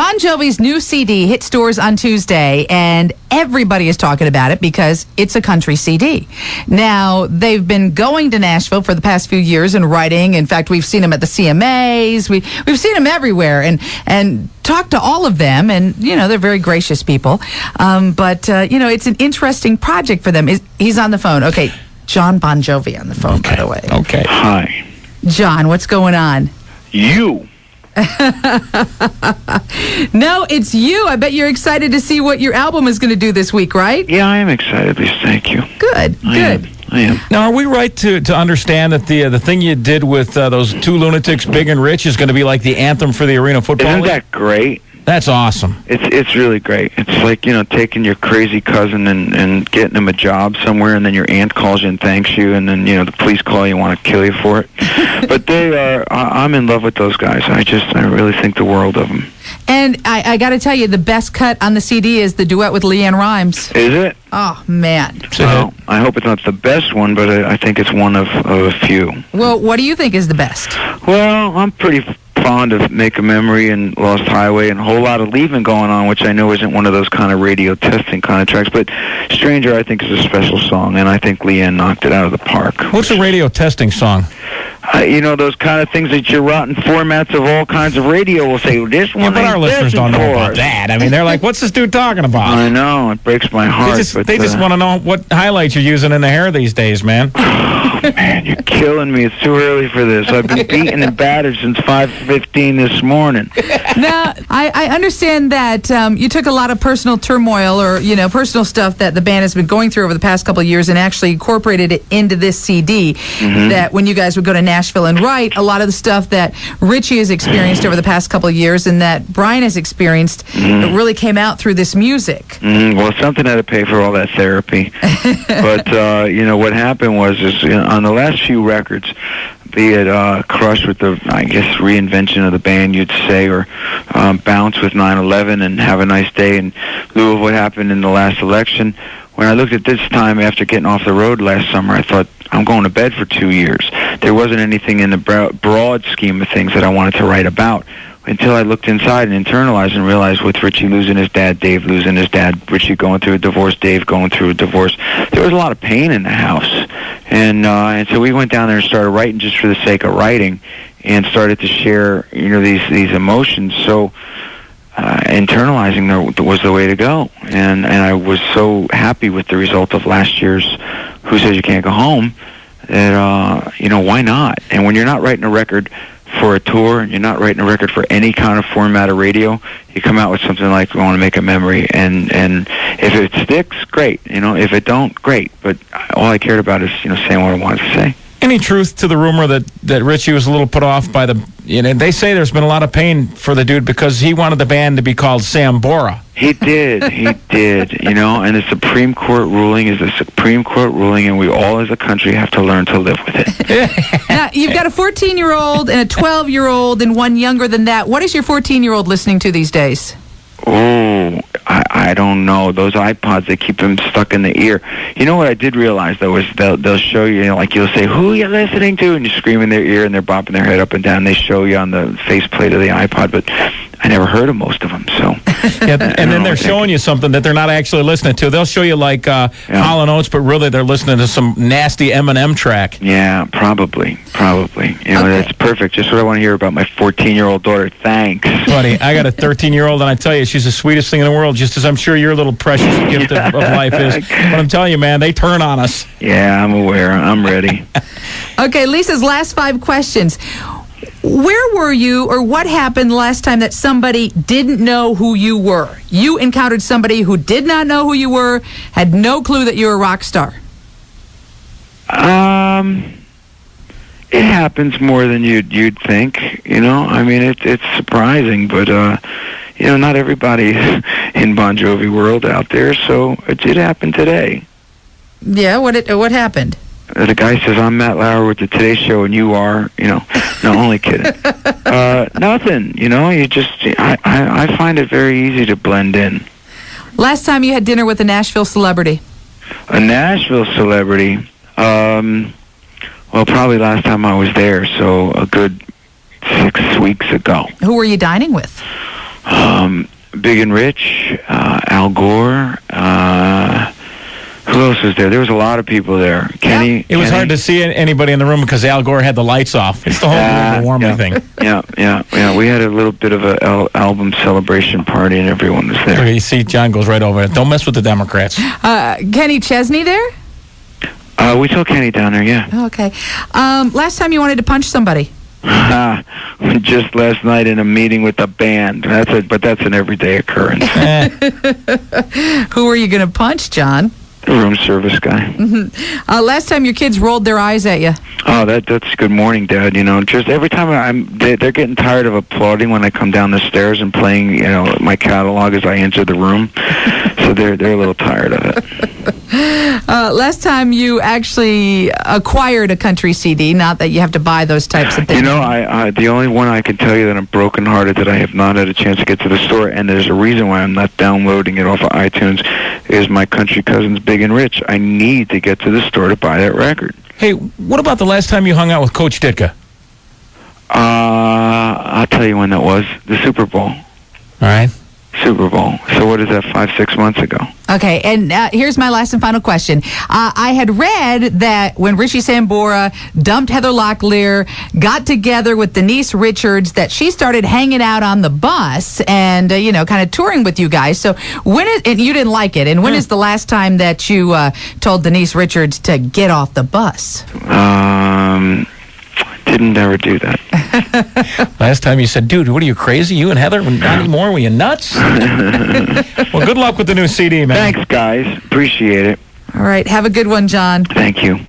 Bon Jovi's new CD hit stores on Tuesday, and everybody is talking about it because it's a country CD. Now, they've been going to Nashville for the past few years and writing. In fact, we've seen them at the CMAs. We've seen them everywhere and talked to all of them, and, they're very gracious people. But it's an interesting project for them. He's on the phone. Okay, Jon Bon Jovi on the phone, by the way. Okay. Hi. John, what's going on? You. No, it's you. I bet you're excited to see what your album is going to do this week, right? Yeah, I am excited, please. Thank you. Good. I am. Now, are we right to understand that the thing you did with those two lunatics, Big and Rich, is going to be like the anthem for the Arena Football Isn't League? that great? That's awesome. It's really great. It's like, taking your crazy cousin and getting him a job somewhere, and then your aunt calls you and thanks you, and then, the police call you and want to kill you for it. But I'm in love with those guys. I really think the world of them. And I got to tell you, the best cut on the CD is the duet with LeAnn Rimes. Is it? Oh, man. Well, I hope it's not the best one, but I think it's one of a few. Well, what do you think is the best? Well, I'm pretty fond of Make a Memory and Lost Highway and a whole lot of Leaving going on, which I know isn't one of those kind of radio testing kind of tracks, but Stranger I think is a special song, and I think LeAnn knocked it out of the park. What's a radio testing song? Those kind of things that your rotten formats of all kinds of radio will say, well, this one but our listeners don't know about that. I mean, they're like, what's this dude talking about? I know. It breaks my heart. They just want to know what highlights you're using in the hair these days, man. Oh, man, you're killing me. It's too early for this. I've been beaten and battered since 5:15 this morning. Now, I understand that you took a lot of personal turmoil or, personal stuff that the band has been going through over the past couple of years and actually incorporated it into this CD. Mm-hmm. That when you guys would go to Nashville and write, a lot of the stuff that Richie has experienced over the past couple of years and that Brian has experienced really came out through this music. Well, something had to pay for all that therapy. But, what happened was on the last few records, be it Crush with the, reinvention of the band, you'd say, or Bounce with 9/11 and Have a Nice Day, in lieu of what happened in the last election. When I looked at this time after getting off the road last summer, I thought, I'm going to bed for 2 years. There wasn't anything in the broad scheme of things that I wanted to write about until I looked inside and internalized and realized with Richie losing his dad, Dave losing his dad, Richie going through a divorce, Dave going through a divorce, there was a lot of pain in the house. And so we went down there and started writing just for the sake of writing and started to share, these emotions. So internalizing was the way to go. And I was so happy with the result of last year's Who Says You Can't Go Home that, why not? And when you're not writing a record for a tour and you're not writing a record for any kind of format of radio, you come out with something like We Want to Make a Memory. And if it sticks, great. If it don't, great. But all I cared about is, saying what I wanted to say. Any truth to the rumor that Richie was a little put off by they say there's been a lot of pain for the dude because he wanted the band to be called Sambora. He did, and the Supreme Court ruling is the Supreme Court ruling, and we all as a country have to learn to live with it. Now, you've got a 14-year-old and a 12-year-old and one younger than that. What is your 14-year-old listening to these days? Oh, I don't know. Those iPods, they keep them stuck in the ear. You know what I did realize, though, is they'll show you, you'll say, who are you listening to? And you scream in their ear, and they're bopping their head up and down. They show you on the faceplate of the iPod, but I never heard of most of them, so. Yeah, and then they're showing you something that they're not actually listening to. They'll show you, Hall & Oates, but really they're listening to some nasty Eminem track. Yeah, probably. That's perfect. Just what I want to hear about my 14-year-old daughter. Thanks. Buddy, I got a 13-year-old, and I tell you, she's the sweetest thing in the world, just as I'm sure your little precious gift of life is. But I'm telling you, man, they turn on us. Yeah, I'm aware. I'm ready. Okay, Lisa's last 5 questions. Where were you, or what happened last time that somebody didn't know who you were? You encountered somebody who did not know who you were, had no clue that you were a rock star. It happens more than you'd think. It's surprising, but not everybody in Bon Jovi world out there. So it did happen today. Yeah, what happened? The guy says, I'm Matt Lauer with the Today Show, and you are, no, only kidding. Nothing, I find it very easy to blend in. Last time you had dinner with a Nashville celebrity? A Nashville celebrity? Well, probably last time I was there, so a good 6 weeks ago. Who were you dining with? Big and Rich, Al Gore. Who else was there? There was a lot of people there. Kenny. It was hard to see anybody in the room because Al Gore had the lights off. It's the whole global warming thing. Yeah. We had a little bit of an album celebration party, and everyone was there. Okay, you see, John goes right over it. Don't mess with the Democrats. Kenny Chesney there? We saw Kenny down there, yeah. Okay. Last time you wanted to punch somebody? Just last night in a meeting with the band. But that's an everyday occurrence. Who were you going to punch, John? The room service guy. Last time your kids rolled their eyes at you? Oh, that's good morning, Dad. You know, just every time they're getting tired of applauding when I come down the stairs and playing, you know, my catalog as I enter the room. So they're a little tired of it. Last time you actually acquired a country CD, not that you have to buy those types of things. You know, I the only one I can tell you that I'm brokenhearted that I have not had a chance to get to the store, and there's a reason why I'm not downloading it off of iTunes, is my country cousins Big and Rich. I need to get to the store to buy that record. Hey, what about the last time you hung out with Coach Ditka? I'll tell you when that was. The Super Bowl. All right. Super Bowl. So what is that, 5-6 months ago? Okay, and here's my last and final question. I had read that when Richie Sambora dumped Heather Locklear, got together with Denise Richards, that she started hanging out on the bus and, kind of touring with you guys. So and you didn't like it. And when is the last time that you told Denise Richards to get off the bus? Didn't ever do that. Last time you said, dude, what are you, crazy? You and Heather? Not anymore? Were you nuts? Well, good luck with the new CD, man. Thanks, guys. Appreciate it. All right. Have a good one, John. Thank you.